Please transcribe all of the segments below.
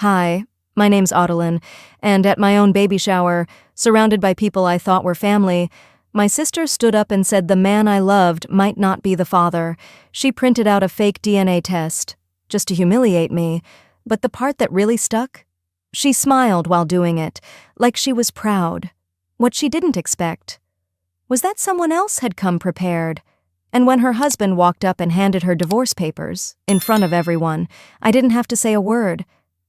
Hi, my name's Audalyn, and at my own baby shower, surrounded by people I thought were family, my sister stood up and said the man I loved might not be the father. She printed out a fake DNA test, just to humiliate me, but the part that really stuck? She smiled while doing it, like she was proud. What she didn't expect was that someone else had come prepared. And when her husband walked up and handed her divorce papers, in front of everyone, I didn't have to say a word.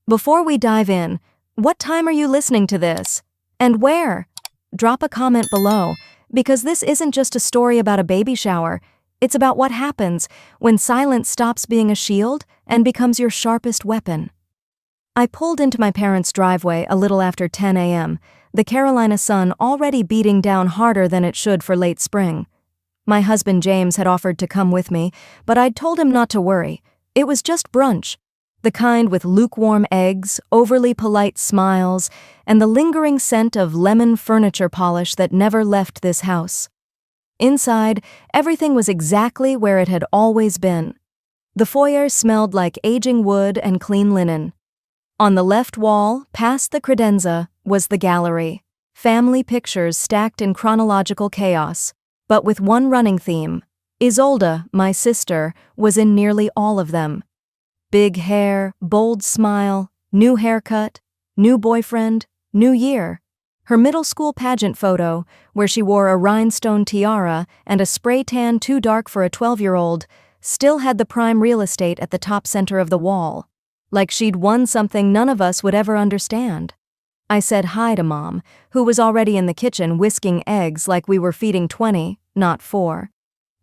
Before we dive in, what time are you listening to this? And where? Drop a comment below, because this isn't just a story about a baby shower. It's about what happens when silence stops being a shield and becomes your sharpest weapon. I pulled into my parents' driveway a little after 10 a.m., the Carolina sun already beating down harder than it should for late spring. My husband James had offered to come with me, but I'd told him not to worry. It was just brunch, the kind with lukewarm eggs, overly polite smiles, and the lingering scent of lemon furniture polish that never left this house. Inside, everything was exactly where it had always been. The foyer smelled like aging wood and clean linen. On the left wall, past the credenza, was the gallery. Family pictures stacked in chronological chaos, but with one running theme. Isolde, my sister, was in nearly all of them. Big hair, bold smile, new haircut, new boyfriend, new year. Her middle school pageant photo, where she wore a rhinestone tiara and a spray tan too dark for a 12-year-old, still had the prime real estate at the top center of the wall, like she'd won something none of us would ever understand. I said hi to Mom, who was already in the kitchen whisking eggs like we were feeding 20, not 4.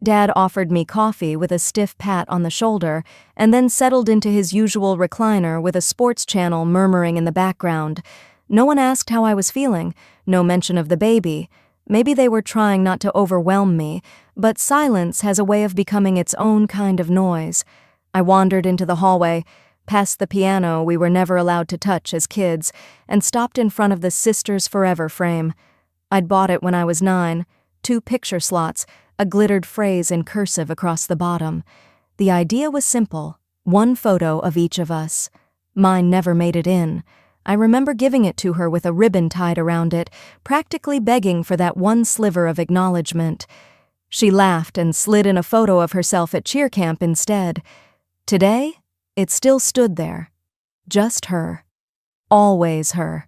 Dad offered me coffee with a stiff pat on the shoulder and then settled into his usual recliner with a sports channel murmuring in the background. No one asked how I was feeling, no mention of the baby. Maybe they were trying not to overwhelm me, but silence has a way of becoming its own kind of noise. I wandered into the hallway, past the piano we were never allowed to touch as kids, and stopped in front of the Sisters Forever frame. I'd bought it when I was 9, 2 picture slots, a glittered phrase in cursive across the bottom. The idea was simple, one photo of each of us. Mine never made it in. I remember giving it to her with a ribbon tied around it, practically begging for that one sliver of acknowledgement. She laughed and slid in a photo of herself at cheer camp instead. Today, it still stood there. Just her. Always her.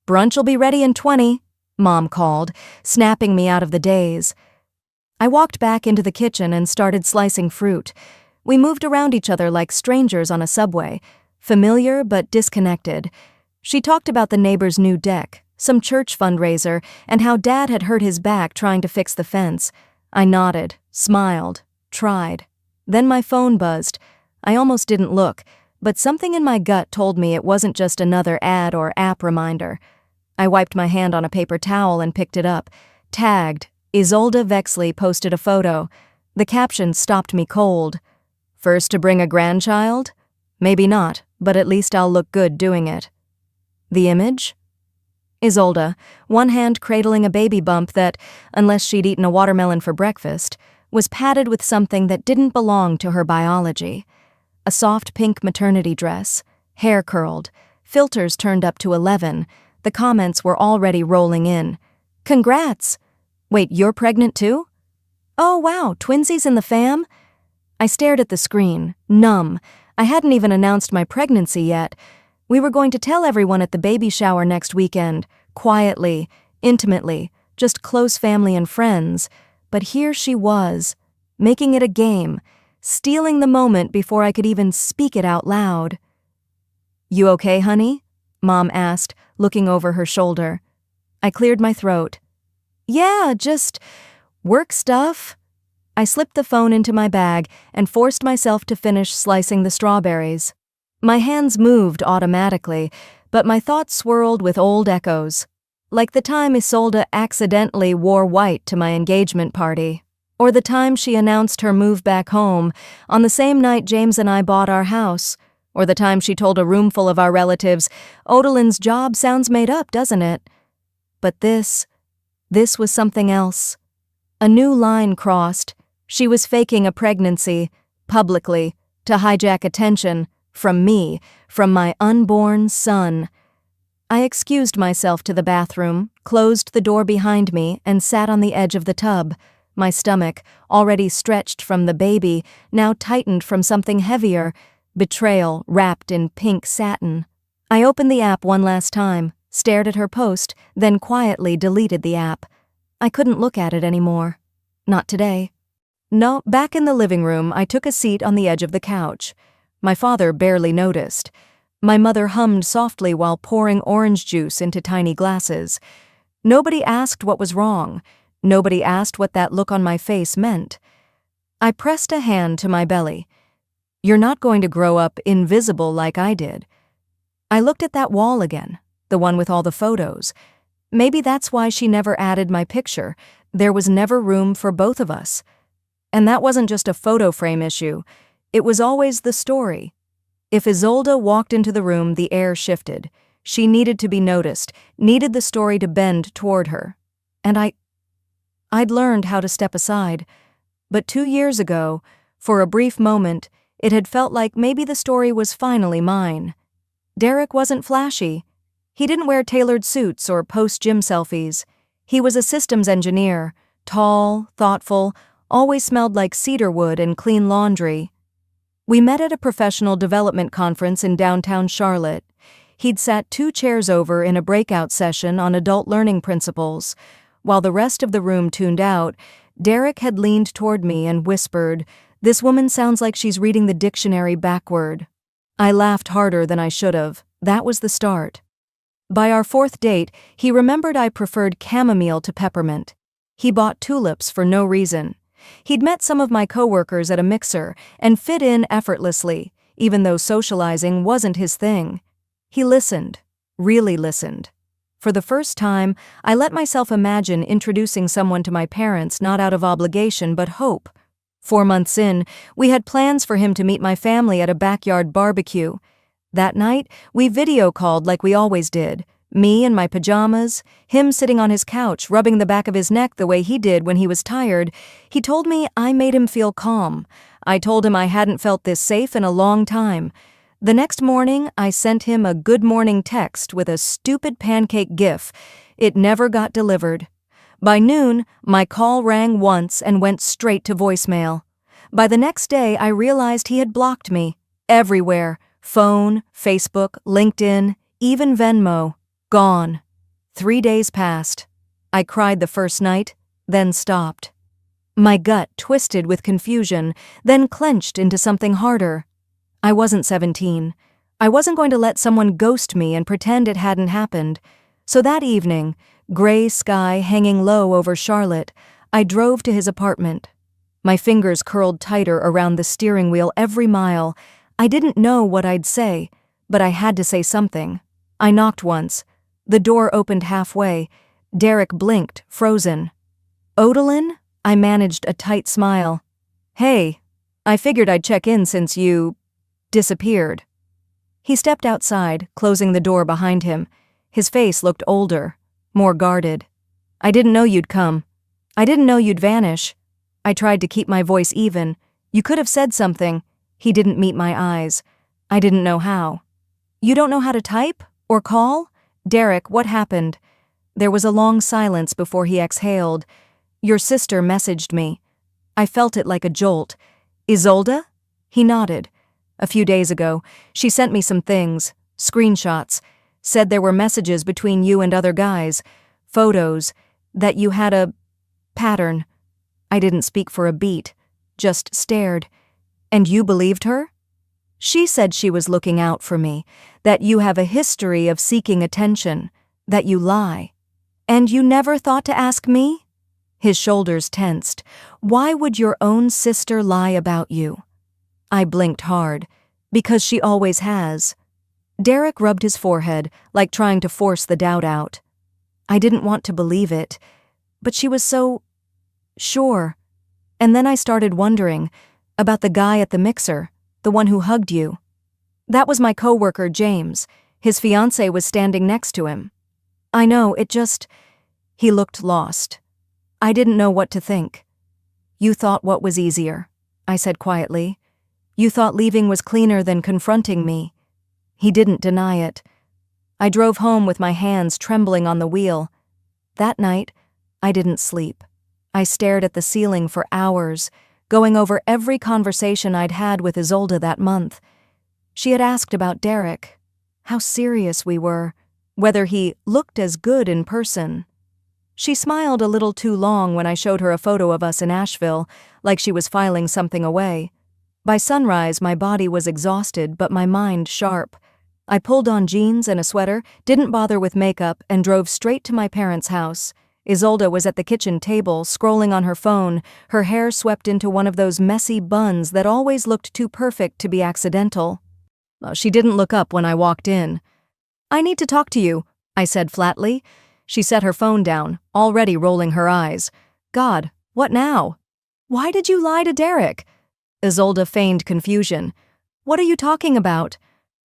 "Brunch'll be ready in 20, Mom called, snapping me out of the daze. I walked back into the kitchen and started slicing fruit. We moved around each other like strangers on a subway, familiar but disconnected. She talked about the neighbor's new deck, some church fundraiser, and how Dad had hurt his back trying to fix the fence. I nodded, smiled, tried. Then my phone buzzed. I almost didn't look, but something in my gut told me it wasn't just another ad or app reminder. I wiped my hand on a paper towel and picked it up. Tagged, Isolde Vexley posted a photo. The caption stopped me cold. "First to bring a grandchild? Maybe not, but at least I'll look good doing it." The image? Isolde, one hand cradling a baby bump that, unless she'd eaten a watermelon for breakfast, was padded with something that didn't belong to her biology. A soft pink maternity dress, hair curled, filters turned up to 11. The comments were already rolling in. "Congrats! Wait, you're pregnant too? Oh wow, twinsies in the fam?" I stared at the screen, numb. I hadn't even announced my pregnancy yet. We were going to tell everyone at the baby shower next weekend, quietly, intimately, just close family and friends. But here she was, making it a game, stealing the moment before I could even speak it out loud. "You okay, honey?" Mom asked, looking over her shoulder. I cleared my throat. "Yeah, just work stuff." I slipped the phone into my bag and forced myself to finish slicing the strawberries. My hands moved automatically, but my thoughts swirled with old echoes, like the time Isolde accidentally wore white to my engagement party, or the time she announced her move back home on the same night James and I bought our house, or the time she told a roomful of our relatives, "Audalyn's job sounds made up, doesn't it?" But this was something else. A new line crossed. She was faking a pregnancy, publicly, to hijack attention, From me, from my unborn son. I excused myself to the bathroom, closed the door behind me, and sat on the edge of the tub. My stomach, already stretched from the baby, now tightened from something heavier, betrayal wrapped in pink satin. I opened the app one last time, stared at her post, then quietly deleted the app. I couldn't look at it anymore. Not today. No, back in the living room, I took a seat on the edge of the couch. My father barely noticed. My mother hummed softly while pouring orange juice into tiny glasses. Nobody asked what was wrong. Nobody asked what that look on my face meant. I pressed a hand to my belly. You're not going to grow up invisible like I did. I looked at that wall again, the one with all the photos. Maybe that's why she never added my picture. There was never room for both of us. And that wasn't just a photo frame issue. It was always the story. If Isolde walked into the room, the air shifted. She needed to be noticed, needed the story to bend toward her. And I'd learned how to step aside. But 2 years ago, for a brief moment, it had felt like maybe the story was finally mine. Derek wasn't flashy. He didn't wear tailored suits or post gym selfies. He was a systems engineer, tall, thoughtful, always smelled like cedar wood and clean laundry. We met at a professional development conference in downtown Charlotte. He'd sat 2 chairs over in a breakout session on adult learning principles. While the rest of the room tuned out, Derek had leaned toward me and whispered, "This woman sounds like she's reading the dictionary backward." I laughed harder than I should have. That was the start. By our 4th date, he remembered I preferred chamomile to peppermint. He bought tulips for no reason. He'd met some of my coworkers at a mixer and fit in effortlessly, even though socializing wasn't his thing. He listened, really listened. For the first time, I let myself imagine introducing someone to my parents not out of obligation but hope. 4 months in, we had plans for him to meet my family at a backyard barbecue. That night, we video called like we always did. Me in my pajamas, him sitting on his couch, rubbing the back of his neck the way he did when he was tired. He told me I made him feel calm. I told him I hadn't felt this safe in a long time. The next morning, I sent him a good morning text with a stupid pancake gif. It never got delivered. By noon, my call rang once and went straight to voicemail. By the next day, I realized he had blocked me. Everywhere. Phone, Facebook, LinkedIn, even Venmo. Gone. 3 days passed. I cried the first night, then stopped. My gut twisted with confusion, then clenched into something harder. I wasn't 17. I wasn't going to let someone ghost me and pretend it hadn't happened. So that evening, gray sky hanging low over Charlotte, I drove to his apartment. My fingers curled tighter around the steering wheel every mile. I didn't know what I'd say, but I had to say something. I knocked once. The door opened halfway. Derek blinked, frozen. "Odalyn?" I managed a tight smile. "Hey, I figured I'd check in since you disappeared." He stepped outside, closing the door behind him. His face looked older, more guarded. "I didn't know you'd come. I didn't know you'd vanish." I tried to keep my voice even. "You could have said something." He didn't meet my eyes. I didn't know how. "You don't know how to type? Or call?" "Derek, what happened?" There was a long silence before he exhaled. "Your sister messaged me." I felt it like a jolt. "Isolde?" He nodded. "A few days ago, she sent me some things, screenshots, said there were messages between you and other guys, photos, that you had a pattern." I didn't speak for a beat, just stared. "And you believed her?" "She said she was looking out for me, that you have a history of seeking attention, that you lie. And you never thought to ask me?" His shoulders tensed. "Why would your own sister lie about you?" I blinked hard. "Because she always has." Derek rubbed his forehead, like trying to force the doubt out. I didn't want to believe it, but she was so sure. And then I started wondering about the guy at the mixer, the one who hugged you. That was my coworker, James. His fiancée was standing next to him. I know, he looked lost. I didn't know what to think. "You thought what was easier," I said quietly. You thought leaving was cleaner than confronting me." He didn't deny it. I drove home with my hands trembling on the wheel. That night, I didn't sleep. I stared at the ceiling for hours, going over every conversation I'd had with Isolde that month. She had asked about Derek, how serious we were, whether he looked as good in person. She smiled a little too long when I showed her a photo of us in Asheville, like she was filing something away. By sunrise, my body was exhausted, but my mind sharp. I pulled on jeans and a sweater, didn't bother with makeup, and drove straight to my parents' house. Isolde was at the kitchen table, scrolling on her phone, her hair swept into one of those messy buns that always looked too perfect to be accidental. She didn't look up when I walked in. "I need to talk to you," I said flatly. She set her phone down, already rolling her eyes. "God, what now?" "Why did you lie to Derek?" Isolde feigned confusion. "What are you talking about?"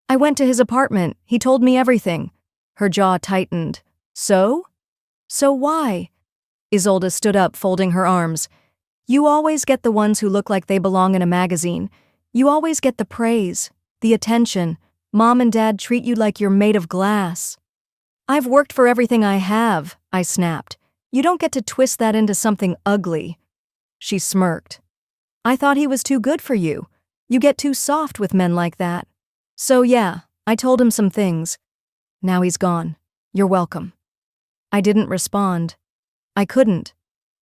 "I went to his apartment. He told me everything." Her jaw tightened. "So? So why?" Isolde stood up, folding her arms. "You always get the ones who look like they belong in a magazine. You always get the praise, the attention. Mom and Dad treat you like you're made of glass." "I've worked for everything I have," I snapped. "You don't get to twist that into something ugly." She smirked. "I thought he was too good for you. You get too soft with men like that." "So yeah, I told him some things. Now he's gone. You're welcome." I didn't respond. I couldn't.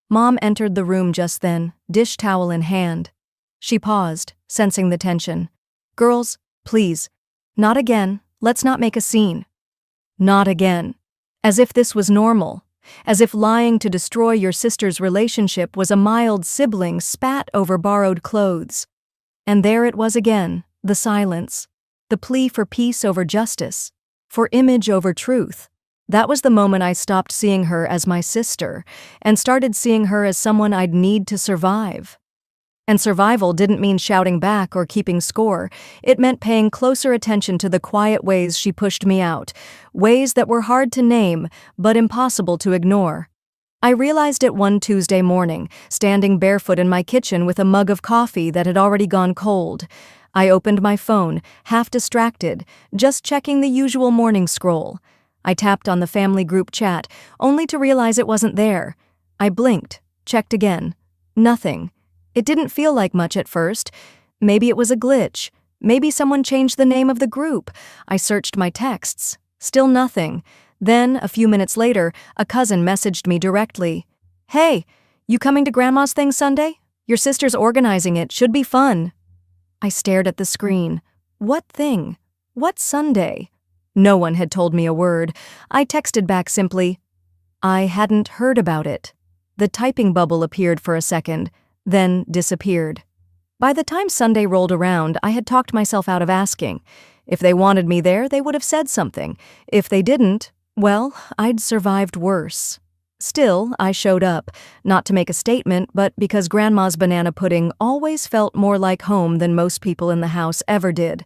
Mom entered the room just then, dish towel in hand. She paused, sensing the tension. "Girls, please. Not again. Let's not make a scene." Not again. As if this was normal. As if lying to destroy your sister's relationship was a mild sibling spat over borrowed clothes. And there it was again, the silence. The plea for peace over justice. For image over truth. That was the moment I stopped seeing her as my sister and started seeing her as someone I'd need to survive. And survival didn't mean shouting back or keeping score. It meant paying closer attention to the quiet ways she pushed me out, ways that were hard to name but impossible to ignore. I realized it one Tuesday morning, standing barefoot in my kitchen with a mug of coffee that had already gone cold. I opened my phone, half distracted, just checking the usual morning scroll. I tapped on the family group chat, only to realize it wasn't there. I blinked, checked again. Nothing. It didn't feel like much at first. Maybe it was a glitch. Maybe someone changed the name of the group. I searched my texts. Still nothing. Then, a few minutes later, a cousin messaged me directly. "Hey, you coming to Grandma's thing Sunday? Your sister's organizing it. Should be fun." I stared at the screen. What thing? What Sunday? No one had told me a word. I texted back simply, "I hadn't heard about it." The typing bubble appeared for a second, then disappeared. By the time Sunday rolled around, I had talked myself out of asking. If they wanted me there, they would have said something. If they didn't, well, I'd survived worse. Still, I showed up, not to make a statement, but because Grandma's banana pudding always felt more like home than most people in the house ever did.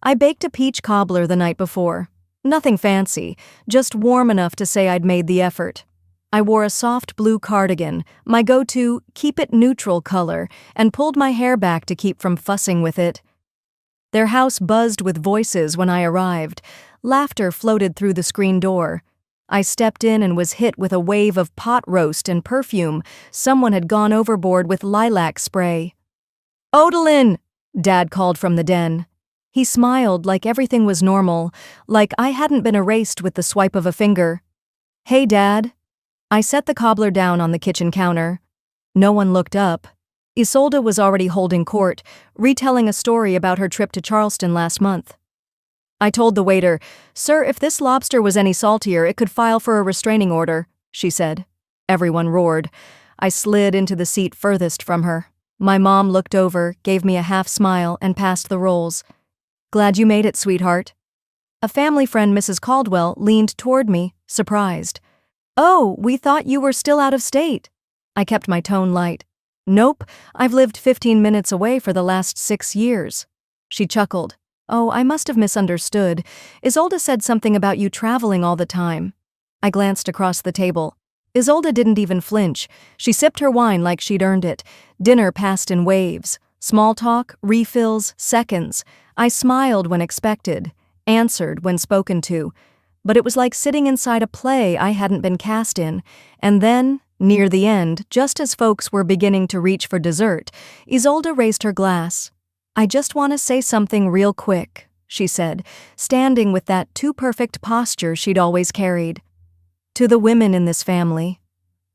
I baked a peach cobbler the night before. Nothing fancy, just warm enough to say I'd made the effort. I wore a soft blue cardigan, my go-to keep it neutral color, and pulled my hair back to keep from fussing with it. Their house buzzed with voices when I arrived. Laughter floated through the screen door. I stepped in and was hit with a wave of pot roast and perfume. Someone had gone overboard with lilac spray. "Odalyn!" Dad called from the den. He smiled like everything was normal, like I hadn't been erased with the swipe of a finger. "Hey, Dad." I set the cobbler down on the kitchen counter. No one looked up. Isolde was already holding court, retelling a story about her trip to Charleston last month. I told the waiter, "Sir, if this lobster was any saltier, it could file for a restraining order," she said. Everyone roared. I slid into the seat furthest from her. My mom looked over, gave me a half smile, and passed the rolls. "Glad you made it, sweetheart." A family friend, Mrs. Caldwell, leaned toward me, surprised. "Oh, we thought you were still out of state." I kept my tone light. "Nope, I've lived 15 minutes away for the last 6 years." She chuckled. "Oh, I must have misunderstood. Isolde said something about you traveling all the time." I glanced across the table. Isolde didn't even flinch. She sipped her wine like she'd earned it. Dinner passed in waves. Small talk, refills, seconds. I smiled when expected, answered when spoken to. But it was like sitting inside a play I hadn't been cast in. And then, near the end, just as folks were beginning to reach for dessert, Isolde raised her glass. "I just want to say something real quick," she said, standing with that too-perfect posture she'd always carried. "To the women in this family,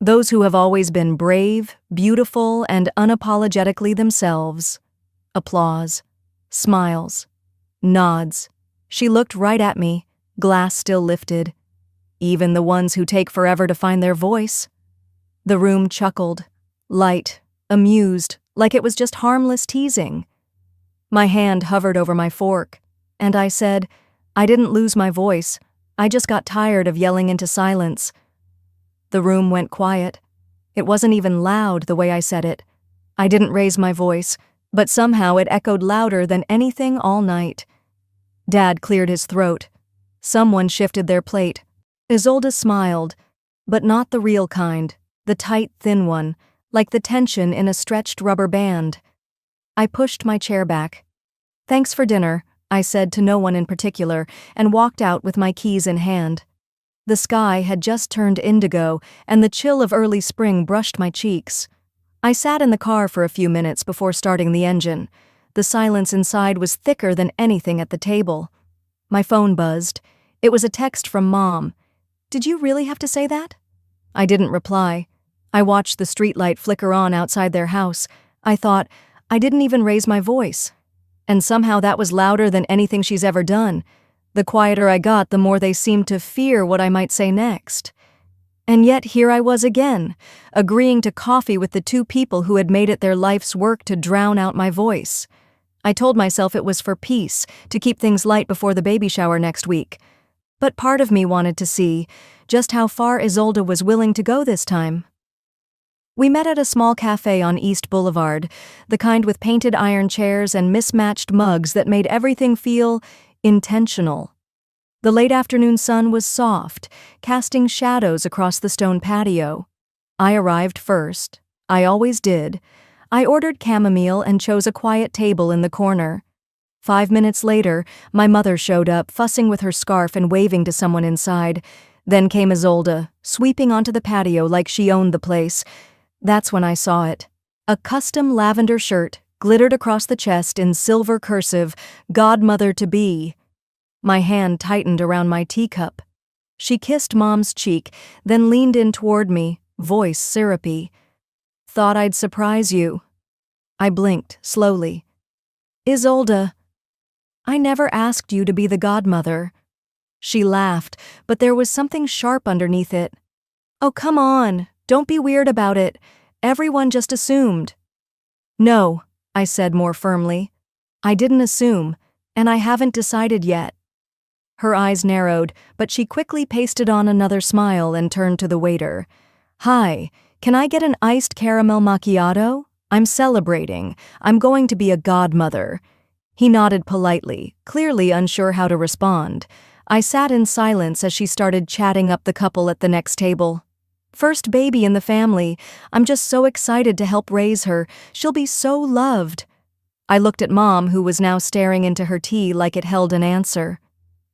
those who have always been brave, beautiful, and unapologetically themselves." Applause. Smiles. Nods. She looked right at me, glass still lifted. "Even the ones who take forever to find their voice." The room chuckled, light, amused, like it was just harmless teasing. My hand hovered over my fork, and I said, "I didn't lose my voice. I just got tired of yelling into silence." The room went quiet. It wasn't even loud the way I said it. I didn't raise my voice, but somehow it echoed louder than anything all night. Dad cleared his throat. Someone shifted their plate. Isolde smiled, but not the real kind, the tight, thin one, like the tension in a stretched rubber band. I pushed my chair back. "Thanks for dinner," I said to no one in particular, and walked out with my keys in hand. The sky had just turned indigo, and the chill of early spring brushed my cheeks. I sat in the car for a few minutes before starting the engine. The silence inside was thicker than anything at the table. My phone buzzed. It was a text from Mom. "Did you really have to say that?" I didn't reply. I watched the streetlight flicker on outside their house. I thought, I didn't even raise my voice. And somehow that was louder than anything she's ever done. The quieter I got, the more they seemed to fear what I might say next. And yet here I was again, agreeing to coffee with the two people who had made it their life's work to drown out my voice. I told myself it was for peace, to keep things light before the baby shower next week. But part of me wanted to see just how far Isolde was willing to go this time. We met at a small cafe on East Boulevard, the kind with painted iron chairs and mismatched mugs that made everything feel intentional. The late afternoon sun was soft, casting shadows across the stone patio. I arrived first. I always did. I ordered chamomile and chose a quiet table in the corner. 5 minutes later, my mother showed up, fussing with her scarf and waving to someone inside. Then came Isolde, sweeping onto the patio like she owned the place. That's when I saw it. A custom lavender shirt, glittered across the chest in silver cursive, "Godmother-to-be." My hand tightened around my teacup. She kissed Mom's cheek, then leaned in toward me, voice syrupy. "Thought I'd surprise you." I blinked, slowly. "Isolde, I never asked you to be the godmother." She laughed, but there was something sharp underneath it. "Oh, come on, don't be weird about it. Everyone just assumed." "No," I said more firmly. "I didn't assume, and I haven't decided yet." Her eyes narrowed, but she quickly pasted on another smile and turned to the waiter. "Hi, can I get an iced caramel macchiato? I'm celebrating. I'm going to be a godmother." He nodded politely, clearly unsure how to respond. I sat in silence as she started chatting up the couple at the next table. "First baby in the family. I'm just so excited to help raise her. She'll be so loved." I looked at Mom, who was now staring into her tea like it held an answer.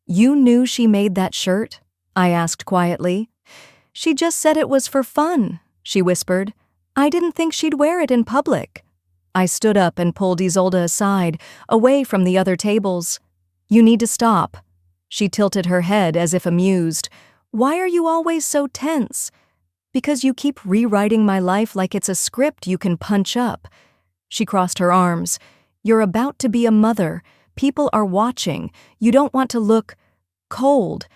"You knew she made that shirt?" I asked quietly. "She just said it was for fun," she whispered. "I didn't think she'd wear it in public." I stood up and pulled Isolde aside, away from the other tables. "You need to stop." She tilted her head as if amused. "Why are you always so tense?" "Because you keep rewriting my life like it's a script you can punch up." She crossed her arms. "You're about to be a mother. People are watching. You don't want to look cold.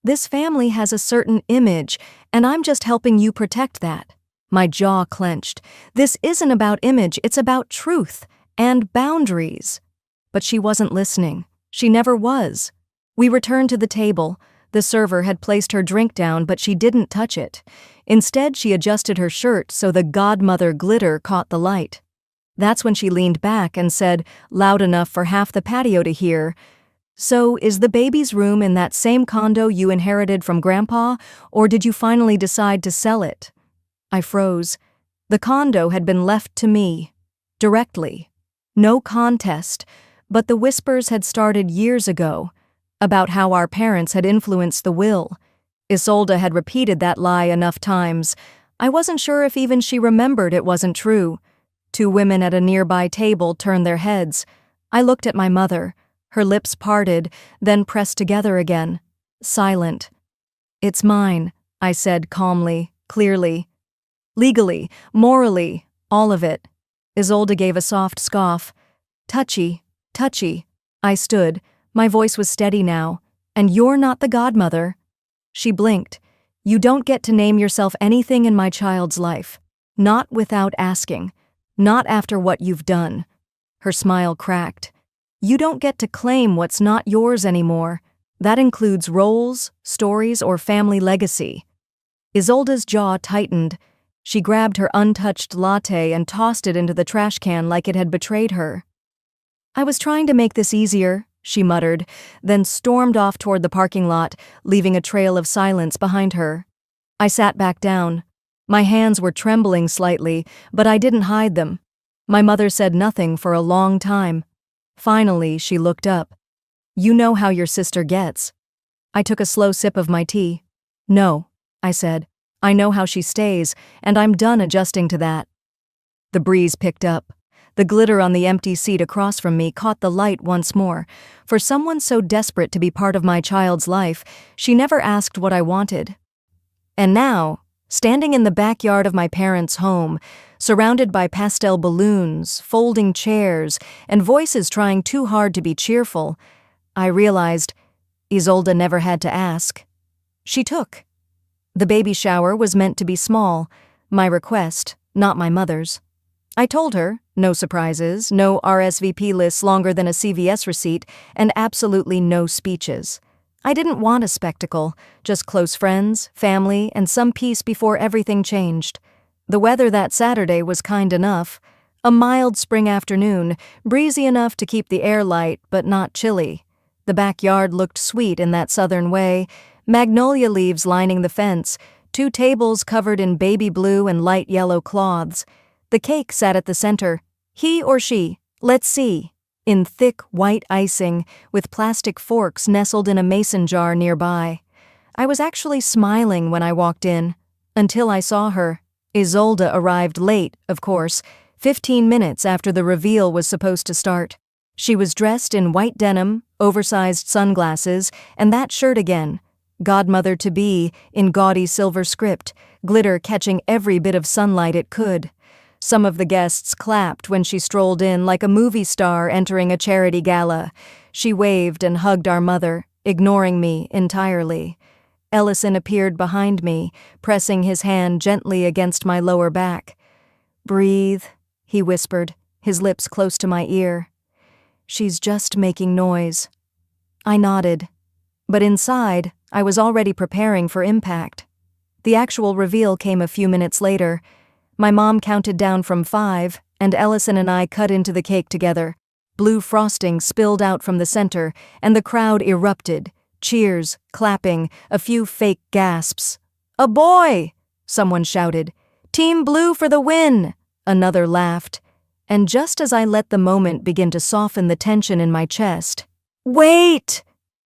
This family has a certain image, and I'm just helping you protect that." My jaw clenched. This isn't about image, it's about truth and boundaries. But she wasn't listening. She never was. We returned to the table. The server had placed her drink down, but she didn't touch it. Instead, she adjusted her shirt so the godmother glitter caught the light. That's when she leaned back and said, loud enough for half the patio to hear, "So, is the baby's room in that same condo you inherited from Grandpa, or did you finally decide to sell it?" I froze. The condo had been left to me. Directly. No contest, but the whispers had started years ago, about how our parents had influenced the will. Isolde had repeated that lie enough times. I wasn't sure if even she remembered it wasn't true. Two women at a nearby table turned their heads. I looked at my mother, her lips parted, then pressed together again. Silent. "It's mine," I said calmly, clearly. "Legally, morally, all of it." Isolde gave a soft scoff. "Touchy, touchy." I stood. My voice was steady now. "And you're not the godmother." She blinked. "You don't get to name yourself anything in my child's life. Not without asking. Not after what you've done." Her smile cracked. "You don't get to claim what's not yours anymore. That includes roles, stories, or family legacy." Isolde's jaw tightened. She grabbed her untouched latte and tossed it into the trash can like it had betrayed her. "I was trying to make this easier," she muttered, then stormed off toward the parking lot, leaving a trail of silence behind her. I sat back down. My hands were trembling slightly, but I didn't hide them. My mother said nothing for a long time. Finally, she looked up. "You know how your sister gets." I took a slow sip of my tea. "No," I said. "I know how she stays, and I'm done adjusting to that." The breeze picked up. The glitter on the empty seat across from me caught the light once more. For someone so desperate to be part of my child's life, she never asked what I wanted. And now, standing in the backyard of my parents' home, surrounded by pastel balloons, folding chairs, and voices trying too hard to be cheerful, I realized Isolde never had to ask. She took. The baby shower was meant to be small, my request, not my mother's. I told her, no surprises, no RSVP lists longer than a CVS receipt, and absolutely no speeches. I didn't want a spectacle, just close friends, family, and some peace before everything changed. The weather that Saturday was kind enough. A mild spring afternoon, breezy enough to keep the air light, but not chilly. The backyard looked sweet in that southern way, magnolia leaves lining the fence, 2 tables covered in baby blue and light yellow cloths. The cake sat at the center. He or she, let's see, in thick white icing, with plastic forks nestled in a mason jar nearby. I was actually smiling when I walked in, until I saw her. Isolde arrived late, of course, 15 minutes after the reveal was supposed to start. She was dressed in white denim, oversized sunglasses, and that shirt again. Godmother-to-be in gaudy silver script, glitter catching every bit of sunlight it could. Some of the guests clapped when she strolled in like a movie star entering a charity gala. She waved and hugged our mother, ignoring me entirely. Ellison appeared behind me, pressing his hand gently against my lower back. "Breathe," he whispered, his lips close to my ear. "She's just making noise." I nodded. But inside, I was already preparing for impact. The actual reveal came a few minutes later. My mom counted down from 5, and Ellison and I cut into the cake together. Blue frosting spilled out from the center, and the crowd erupted. Cheers, clapping, a few fake gasps. "A boy!" someone shouted. "Team Blue for the win!" Another laughed. And just as I let the moment begin to soften the tension in my chest, "Wait!"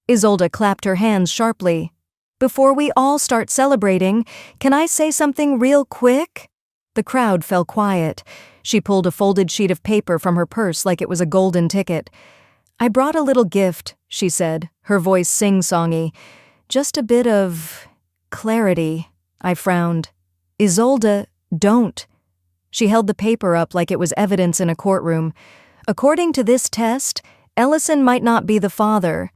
Isolde clapped her hands sharply. "Before we all start celebrating, can I say something real quick?" The crowd fell quiet. She pulled a folded sheet of paper from her purse like it was a golden ticket. "I brought a little gift," she said, her voice sing-songy. "Just a bit of clarity." I frowned. "Isolde, don't." She held the paper up like it was evidence in a courtroom. "According to this test, Ellison might not be the father."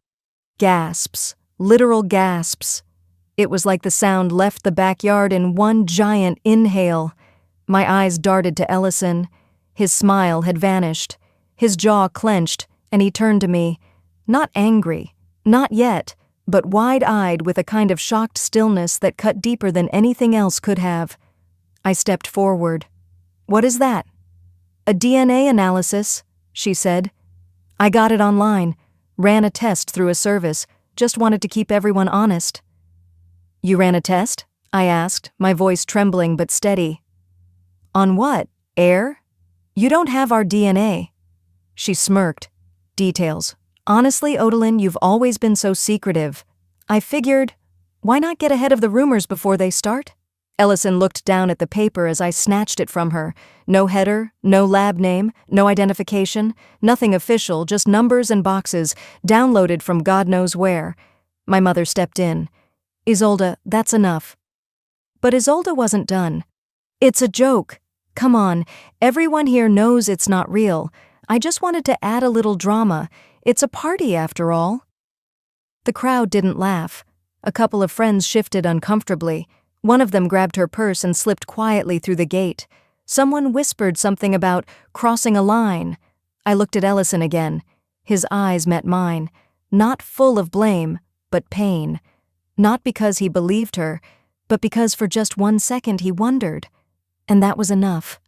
Gasps. Literal gasps. It was like the sound left the backyard in one giant inhale. My eyes darted to Ellison. His smile had vanished. His jaw clenched, and he turned to me. Not angry. Not yet, but wide-eyed with a kind of shocked stillness that cut deeper than anything else could have. I stepped forward. "What is that?" "A DNA analysis," she said. "I got it online. Ran a test through a service. Just wanted to keep everyone honest." "You ran a test?" I asked, my voice trembling but steady. "On what? Air? You don't have our DNA." She smirked. Details. Honestly, Odalyn, you've always been so secretive. I figured, why not get ahead of the rumors before they start? Ellison looked down at the paper as I snatched it from her. No header, no lab name, no identification, nothing official, just numbers and boxes, downloaded from God knows where. My mother stepped in. Isolde, that's enough. But Isolde wasn't done. It's a joke. Come on, everyone here knows it's not real. I just wanted to add a little drama. It's a party after all. The crowd didn't laugh. A couple of friends shifted uncomfortably. One of them grabbed her purse and slipped quietly through the gate. Someone whispered something about crossing a line. I looked at Ellison again. His eyes met mine, not full of blame, but pain. Not because he believed her, but because for just 1 second he wondered. And that was enough.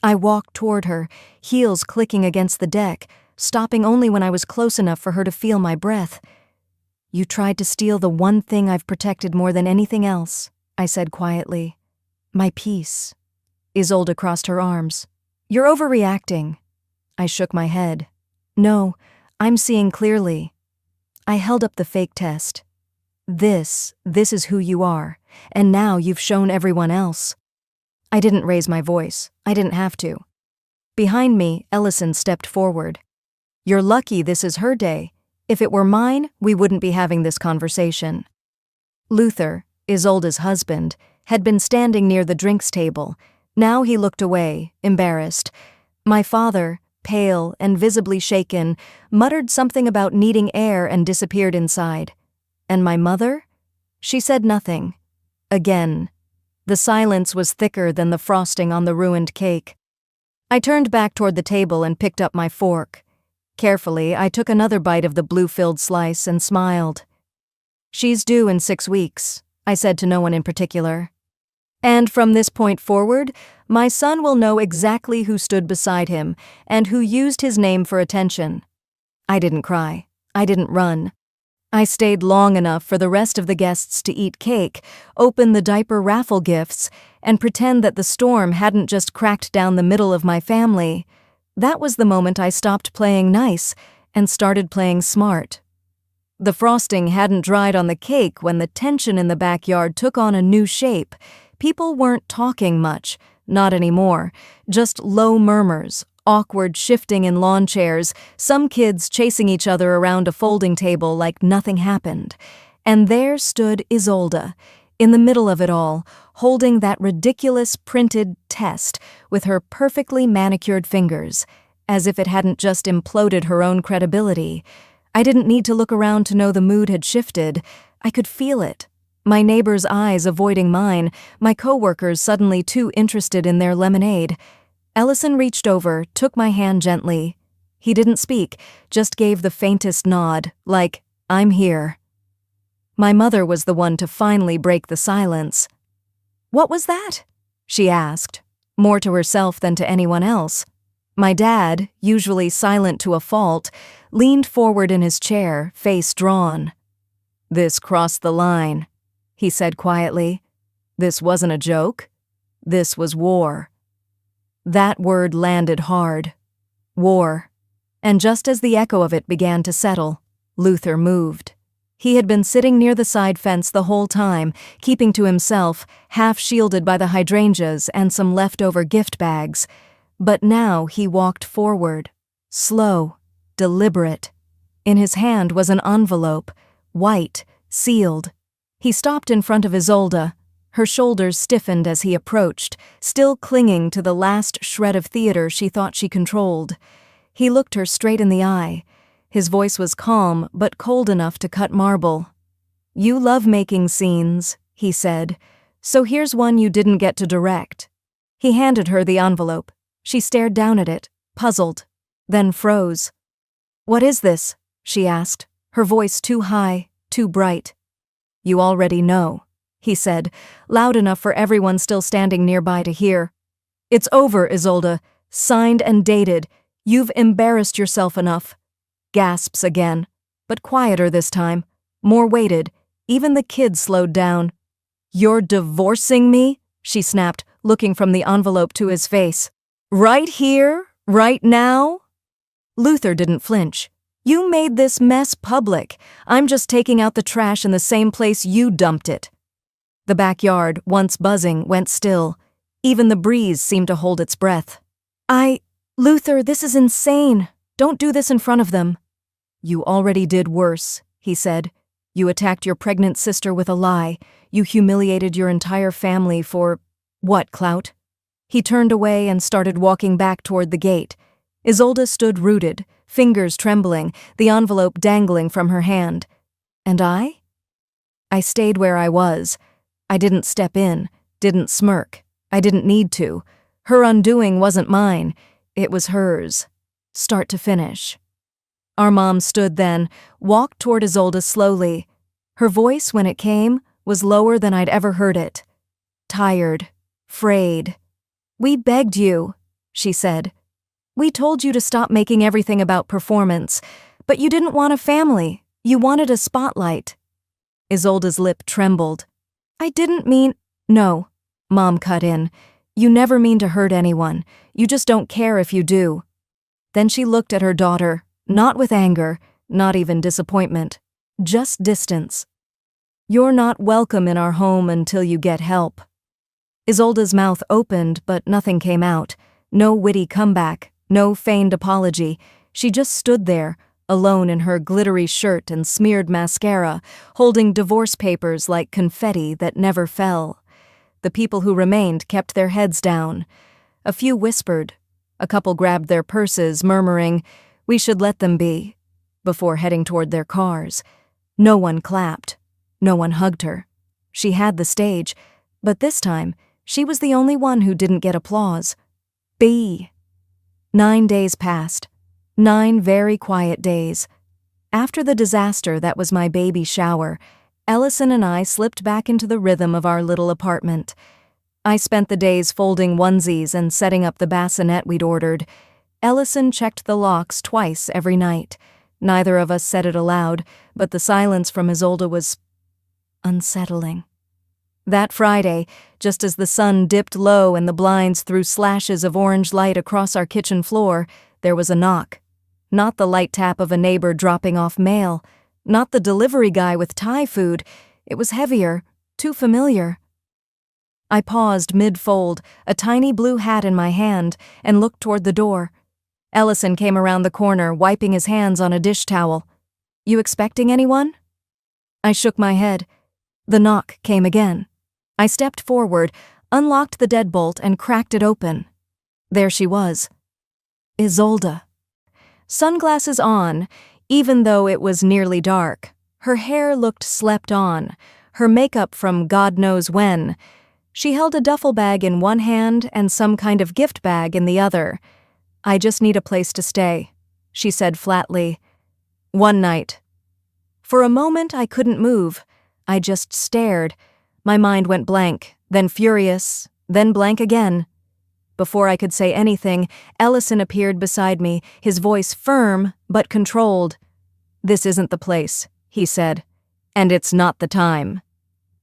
I walked toward her, heels clicking against the deck, stopping only when I was close enough for her to feel my breath. You tried to steal the one thing I've protected more than anything else, I said quietly. My peace. Isolde crossed her arms. You're overreacting. I shook my head. No, I'm seeing clearly. I held up the fake test. This is who you are, and now you've shown everyone else. I didn't raise my voice. I didn't have to. Behind me, Ellison stepped forward. You're lucky this is her day. If it were mine, we wouldn't be having this conversation. Luther, Isolde's husband, had been standing near the drinks table. Now he looked away, embarrassed. My father, pale and visibly shaken, muttered something about needing air and disappeared inside. And my mother? She said nothing. Again. The silence was thicker than the frosting on the ruined cake. I turned back toward the table and picked up my fork. Carefully, I took another bite of the blue-filled slice and smiled. She's due in 6 weeks, I said to no one in particular. And from this point forward, my son will know exactly who stood beside him and who used his name for attention. I didn't cry. I didn't run. I stayed long enough for the rest of the guests to eat cake, open the diaper raffle gifts, and pretend that the storm hadn't just cracked down the middle of my family. That was the moment I stopped playing nice and started playing smart. The frosting hadn't dried on the cake when the tension in the backyard took on a new shape. People weren't talking much, not anymore, just low murmurs, awkward shifting in lawn chairs, some kids chasing each other around a folding table like nothing happened. And there stood Isolde, in the middle of it all, holding that ridiculous printed test with her perfectly manicured fingers, as if it hadn't just imploded her own credibility. I didn't need to look around to know the mood had shifted. I could feel it. My neighbor's eyes avoiding mine, my coworkers suddenly too interested in their lemonade. Ellison reached over, took my hand gently. He didn't speak, just gave the faintest nod, like, I'm here. My mother was the one to finally break the silence. What was that? She asked, more to herself than to anyone else. My dad, usually silent to a fault, leaned forward in his chair, face drawn. This crossed the line, he said quietly. This wasn't a joke. This was war. That word landed hard. War. And just as the echo of it began to settle, Luther moved. He had been sitting near the side fence the whole time, keeping to himself, half shielded by the hydrangeas and some leftover gift bags. But now he walked forward, slow, deliberate. In his hand was an envelope, white, sealed. He stopped in front of Isolde. Her shoulders stiffened as he approached, still clinging to the last shred of theater she thought she controlled. He looked her straight in the eye. His voice was calm, but cold enough to cut marble. You love making scenes, he said, so here's one you didn't get to direct. He handed her the envelope. She stared down at it, puzzled, then froze. What is this? She asked, her voice too high, too bright. You already know, he said, loud enough for everyone still standing nearby to hear. It's over, Isolde. Signed and dated. You've embarrassed yourself enough. Gasps again, but quieter this time, more weighted. Even the kids slowed down. You're divorcing me? She snapped, looking from the envelope to his face. Right here? Right now? Luther didn't flinch. "You made this mess public. I'm just taking out the trash in the same place you dumped it." The backyard, once buzzing, went still. Even the breeze seemed to hold its breath. Luther, this is insane. Don't do this in front of them." "You already did worse," he said. "You attacked your pregnant sister with a lie. You humiliated your entire family for, what, clout?" He turned away and started walking back toward the gate. Isolde stood rooted, fingers trembling, the envelope dangling from her hand. And I? I stayed where I was. I didn't step in, didn't smirk. I didn't need to. Her undoing wasn't mine. It was hers, start to finish. Our mom stood then, walked toward Isolde slowly. Her voice, when it came, was lower than I'd ever heard it. Tired, frayed. "We begged you," she said. "We told you to stop making everything about performance, but you didn't want a family. You wanted a spotlight." Isolde's lip trembled. "I didn't mean—" "No," Mom cut in. "You never mean to hurt anyone. You just don't care if you do." Then she looked at her daughter, not with anger, not even disappointment, just distance. "You're not welcome in our home until you get help." Isolde's mouth opened, but nothing came out. No witty comeback, no feigned apology. She just stood there, alone in her glittery shirt and smeared mascara, holding divorce papers like confetti that never fell. The people who remained kept their heads down. A few whispered. A couple grabbed their purses, murmuring, "We should let them be," before heading toward their cars. No one clapped. No one hugged her. She had the stage, but this time, she was the only one who didn't get applause. 9 days passed. 9 very quiet days. After the disaster that was my baby shower, Ellison and I slipped back into the rhythm of our little apartment. I spent the days folding onesies and setting up the bassinet we'd ordered. Ellison checked the locks twice every night. Neither of us said it aloud, but the silence from Isolde was unsettling. That Friday, just as the sun dipped low and the blinds threw slashes of orange light across our kitchen floor, there was a knock. Not the light tap of a neighbor dropping off mail. Not the delivery guy with Thai food. It was heavier, too familiar. I paused mid-fold, a tiny blue hat in my hand, and looked toward the door. Ellison came around the corner, wiping his hands on a dish towel. "You expecting anyone?" I shook my head. The knock came again. I stepped forward, unlocked the deadbolt, and cracked it open. There she was. Isolde. Sunglasses on, even though it was nearly dark. Her hair looked slept on, her makeup from God knows when. She held a duffel bag in one hand and some kind of gift bag in the other. "I just need a place to stay," she said flatly. "One night." For a moment I couldn't move. I just stared. My mind went blank, then furious, then blank again. Before I could say anything, Ellison appeared beside me, his voice firm but controlled. "This isn't the place," he said. "And it's not the time."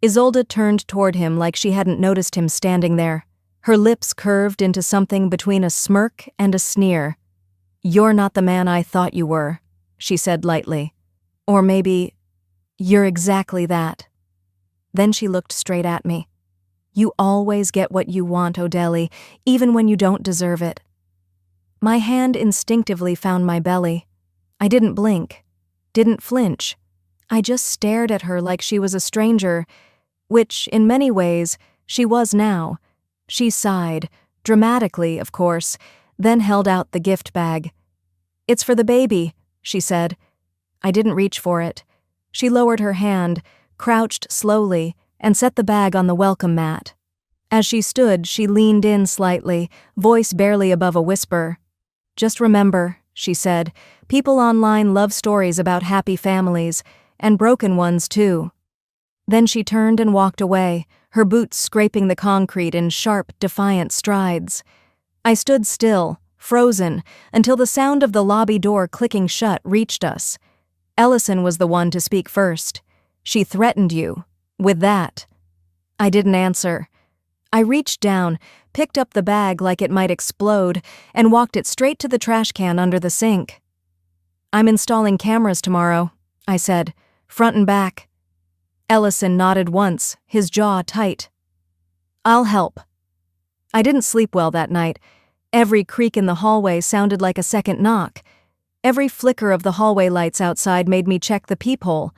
Isolde turned toward him like she hadn't noticed him standing there. Her lips curved into something between a smirk and a sneer. "You're not the man I thought you were," she said lightly. "Or maybe, you're exactly that." Then she looked straight at me. "You always get what you want, Odeli, even when you don't deserve it." My hand instinctively found my belly. I didn't blink, didn't flinch. I just stared at her like she was a stranger, which, in many ways, she was now. She sighed, dramatically, of course, then held out the gift bag. "It's for the baby," she said. I didn't reach for it. She lowered her hand, crouched slowly, and set the bag on the welcome mat. As she stood, she leaned in slightly, voice barely above a whisper. "Just remember," she said, "people online love stories about happy families, and broken ones too." Then she turned and walked away, her boots scraping the concrete in sharp, defiant strides. I stood still, frozen, until the sound of the lobby door clicking shut reached us. Ellison was the one to speak first. "She threatened you. With that." I didn't answer. I reached down, picked up the bag like it might explode, and walked it straight to the trash can under the sink. I'm installing cameras tomorrow, I said, front and back. Ellison nodded once, his jaw tight. I'll help. I didn't sleep well that night. Every creak in the hallway sounded like a second knock. Every flicker of the hallway lights outside made me check the peephole.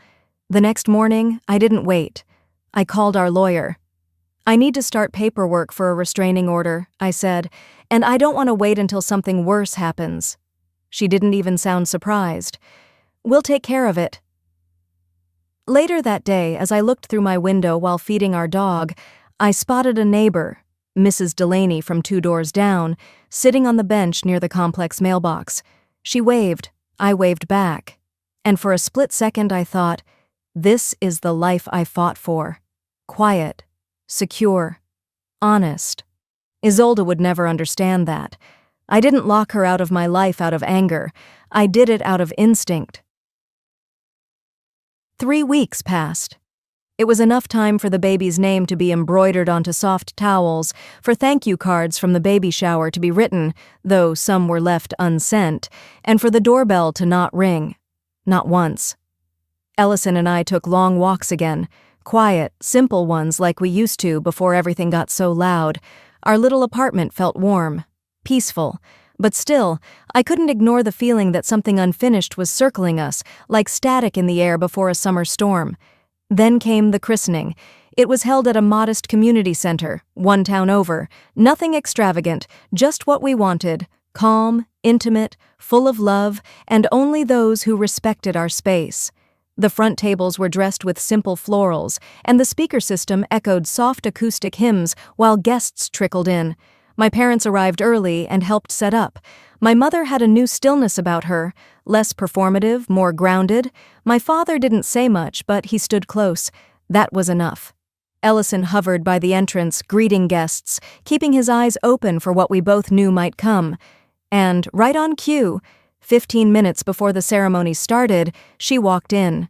The next morning, I didn't wait. I called our lawyer. I need to start paperwork for a restraining order, I said, and I don't want to wait until something worse happens. She didn't even sound surprised. We'll take care of it. Later that day, as I looked through my window while feeding our dog, I spotted a neighbor, Mrs. Delaney from 2 doors down, sitting on the bench near the complex mailbox. She waved, I waved back, and for a split second I thought, this is the life I fought for. Quiet, secure, honest. Isolde would never understand that. I didn't lock her out of my life out of anger. I did it out of instinct. 3 weeks passed. It was enough time for the baby's name to be embroidered onto soft towels, for thank you cards from the baby shower to be written, though some were left unsent, and for the doorbell to not ring. Not once. Ellison and I took long walks again, quiet, simple ones like we used to before everything got so loud. Our little apartment felt warm, peaceful, but still, I couldn't ignore the feeling that something unfinished was circling us, like static in the air before a summer storm. Then came the christening. It was held at a modest community center, 1 town over. Nothing extravagant, just what we wanted. Calm, intimate, full of love, and only those who respected our space. The front tables were dressed with simple florals, and the speaker system echoed soft acoustic hymns while guests trickled in. My parents arrived early and helped set up. My mother had a new stillness about her, less performative, more grounded. My father didn't say much, but he stood close. That was enough. Ellison hovered by the entrance, greeting guests, keeping his eyes open for what we both knew might come. And, right on cue, 15 minutes before the ceremony started, she walked in.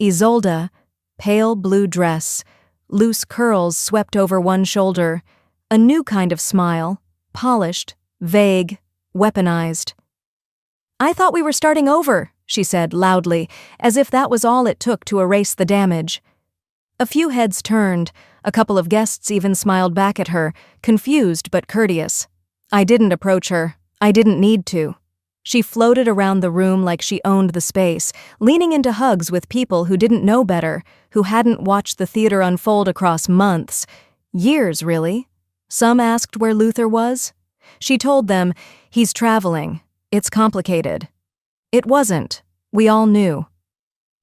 Isolde, pale blue dress, loose curls swept over one shoulder, a new kind of smile, polished, vague, weaponized. I thought we were starting over, she said loudly, as if that was all it took to erase the damage. A few heads turned, a couple of guests even smiled back at her, confused but courteous. I didn't approach her. I didn't need to. She floated around the room like she owned the space, leaning into hugs with people who didn't know better, who hadn't watched the theater unfold across months. Years, really. Some asked where Luther was. She told them, he's traveling. It's complicated. It wasn't. We all knew.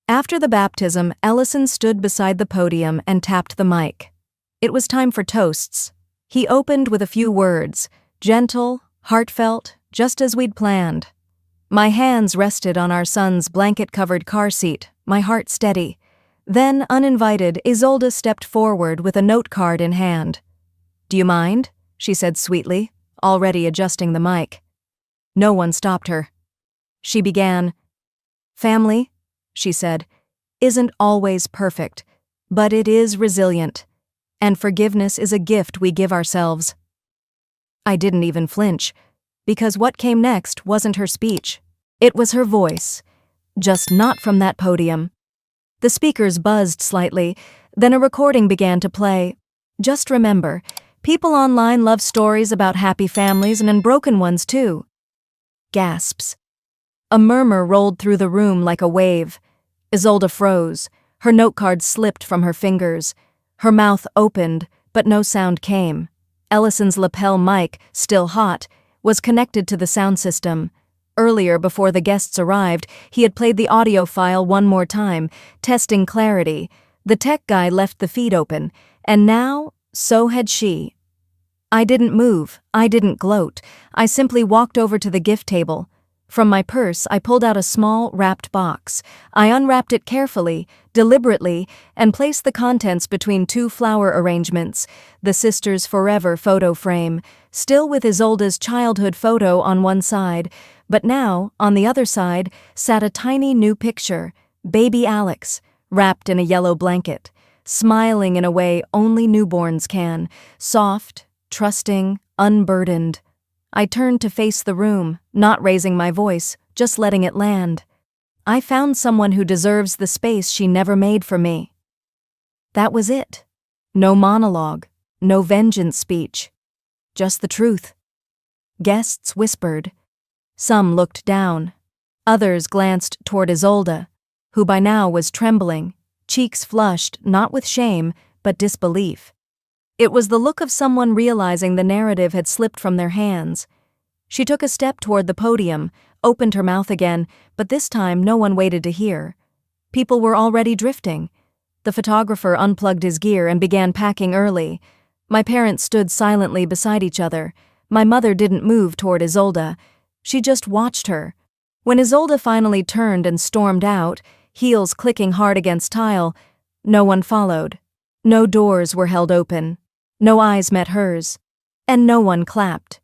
After the baptism, Ellison stood beside the podium and tapped the mic. It was time for toasts. He opened with a few words, gentle, heartfelt, just as we'd planned. My hands rested on our son's blanket-covered car seat, my heart steady. Then, uninvited, Isolde stepped forward with a note card in hand. Do you mind? She said sweetly, already adjusting the mic. No one stopped her. She began, Family, she said, isn't always perfect, but it is resilient, and forgiveness is a gift we give ourselves. I didn't even flinch, because what came next wasn't her speech. It was her voice, just not from that podium. The speakers buzzed slightly, then a recording began to play. Just remember, people online love stories about happy families and broken ones too. Gasps. A murmur rolled through the room like a wave. Isolde froze. Her note card slipped from her fingers. Her mouth opened, but no sound came. Ellison's lapel mic, still hot, was connected to the sound system. Earlier, before the guests arrived, he had played the audio file one more time, testing clarity. The tech guy left the feed open, and now, so had she. I didn't move. I didn't gloat. I simply walked over to the gift table. From my purse, I pulled out a small, wrapped box. I unwrapped it carefully, deliberately, and placed the contents between 2 flower arrangements, the sisters' forever photo frame, still with Isolde's childhood photo on one side, but now, on the other side, sat a tiny new picture, baby Alex, wrapped in a yellow blanket, smiling in a way only newborns can, soft, trusting, unburdened. I turned to face the room, not raising my voice, just letting it land. I found someone who deserves the space she never made for me. That was it. No monologue, no vengeance speech. Just the truth. Guests whispered. Some looked down. Others glanced toward Isolde, who by now was trembling, cheeks flushed not with shame, but disbelief. It was the look of someone realizing the narrative had slipped from their hands. She took a step toward the podium, opened her mouth again, but this time no one waited to hear. People were already drifting. The photographer unplugged his gear and began packing early. My parents stood silently beside each other. My mother didn't move toward Isolde. She just watched her. When Isolde finally turned and stormed out, heels clicking hard against tile, no one followed. No doors were held open. No eyes met hers. And no one clapped.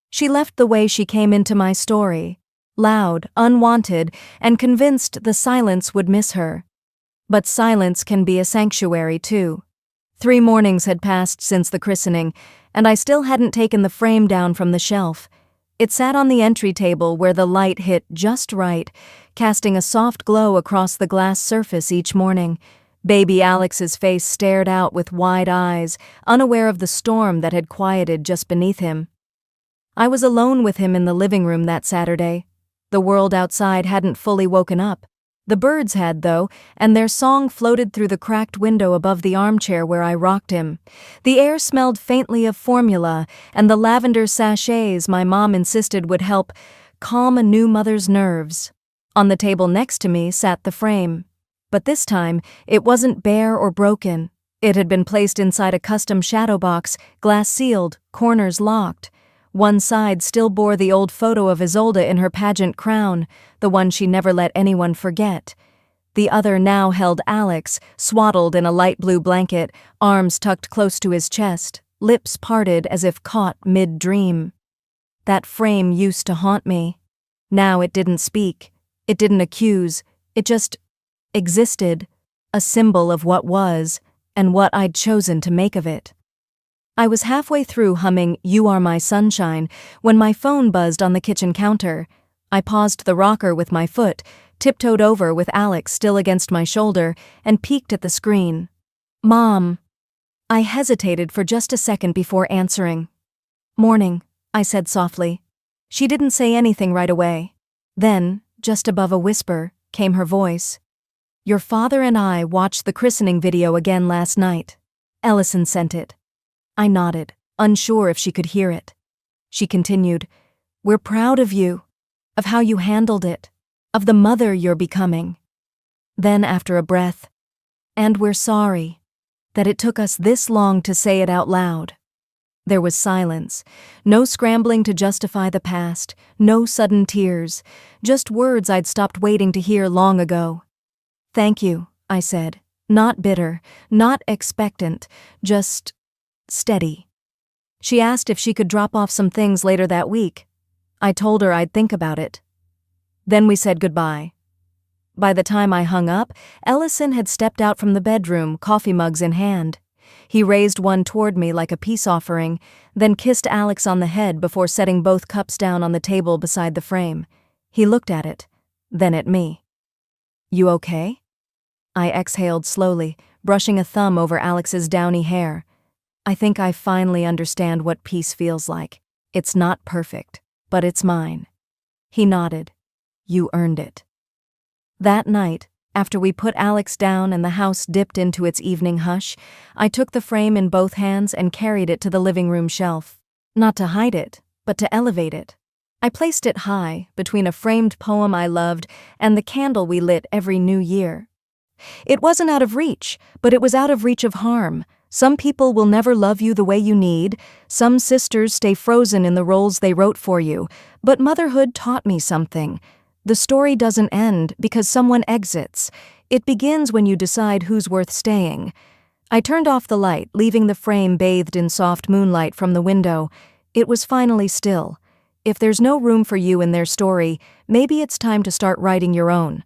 She left the way she came into my story, loud, unwanted, and convinced the silence would miss her. But silence can be a sanctuary, too. 3 mornings had passed since the christening, and I still hadn't taken the frame down from the shelf. It sat on the entry table where the light hit just right, casting a soft glow across the glass surface each morning. Baby Alex's face stared out with wide eyes, unaware of the storm that had quieted just beneath him. I was alone with him in the living room that Saturday. The world outside hadn't fully woken up. The birds had, though, and their song floated through the cracked window above the armchair where I rocked him. The air smelled faintly of formula, and the lavender sachets my mom insisted would help calm a new mother's nerves. On the table next to me sat the frame. But this time, it wasn't bare or broken. It had been placed inside a custom shadow box, glass-sealed, corners locked. One side still bore the old photo of Isolde in her pageant crown, the one she never let anyone forget. The other now held Alex, swaddled in a light blue blanket, arms tucked close to his chest, lips parted as if caught mid-dream. That frame used to haunt me. Now it didn't speak. It didn't accuse. It just existed, a symbol of what was, and what I'd chosen to make of it. I was halfway through humming "You Are My Sunshine" when my phone buzzed on the kitchen counter. I paused the rocker with my foot, tiptoed over with Alex still against my shoulder, and peeked at the screen. "Mom." I hesitated for just a second before answering. "Morning," I said softly. She didn't say anything right away. Then, just above a whisper, came her voice. "Your father and I watched the christening video again last night. Ellison sent it." I nodded, unsure if she could hear it. She continued, "We're proud of you, of how you handled it, of the mother you're becoming." Then, after a breath, "And we're sorry that it took us this long to say it out loud." There was silence, no scrambling to justify the past, no sudden tears, just words I'd stopped waiting to hear long ago. "Thank you," I said, not bitter, not expectant, just steady. She asked if she could drop off some things later that week. I told her I'd think about it. Then we said goodbye. By the time I hung up, Ellison had stepped out from the bedroom, coffee mugs in hand. He raised one toward me like a peace offering, then kissed Alex on the head before setting both cups down on the table beside the frame. He looked at it, then at me. "You okay?" I exhaled slowly, brushing a thumb over Alex's downy hair. "I think I finally understand what peace feels like. It's not perfect, but it's mine." He nodded. "You earned it." That night, after we put Alex down and the house dipped into its evening hush, I took the frame in both hands and carried it to the living room shelf. Not to hide it, but to elevate it. I placed it high, between a framed poem I loved and the candle we lit every New Year. It wasn't out of reach, but it was out of reach of harm. Some people will never love you the way you need. Some sisters stay frozen in the roles they wrote for you. But motherhood taught me something. The story doesn't end because someone exits. It begins when you decide who's worth staying. I turned off the light, leaving the frame bathed in soft moonlight from the window. It was finally still. If there's no room for you in their story, maybe it's time to start writing your own.